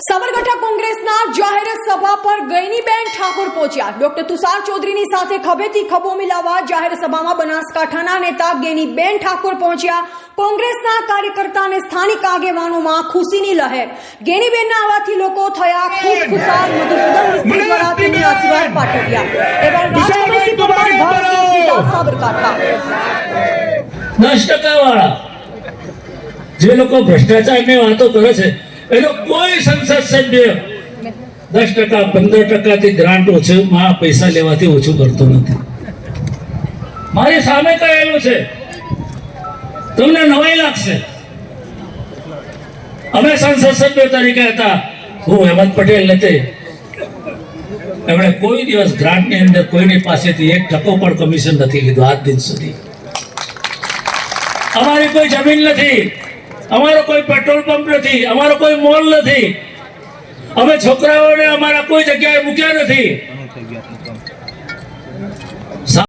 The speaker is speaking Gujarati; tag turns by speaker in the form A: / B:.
A: સાબરકાંઠા કોંગ્રેસના જાહેર સભા પર ગઈનીબેન ઠાકોર પહોંચ્યા। ડોક્ટર તુષાર ચૌધરીની સાથે ખભેથી ખભો મિલાવવા જાહેર સભામાં બનાસકાંઠાના નેતા ગઈનીબેન ઠાકોર પહોંચ્યા। કોંગ્રેસના કાર્યકર્તા અને સ્થાનિક આગેવાનોમાં ખુશીની લહેર। ગઈનીબેનના આવવાથી લોકો થયા ખુશખુશાલ। મધુસૂદન મિસ્ત્રી દ્વારા તેમને આશીર્વાદ પાઠવ્યા। એવા રાજકમલસિંહ પરમાર, ભારત દેશ સાબરકાંઠા।
B: 10% વાળા જે લોકો ભ્રષ્ટાચારની વાતો કરે છે એનો કોઈ સંસદ સભ્ય 10%, 15% થી ગ્રાન્ટ ઓછું પૈસા લેવાથી ઓછું કરતો નથી। મારી સામે કહેલું છે, તમને નવાઈ લાગશે। અમે સંસદ સભ્ય તરીકે હતા, હું હેમંત પટેલ નથી, એમણે કોઈ દિવસ ગ્રાન્ટની અંદર કોઈની પાસેથી 1% પણ કમિશન નથી લીધું આજ દિન સુધી। અમારી કોઈ જમીન નથી, અમારો કોઈ પેટ્રોલ પંપ નથી, અમારો કોઈ મોલ નથી, અમે છોકરાઓને અમારા કોઈ જગ્યાએ મૂક્યા નથી।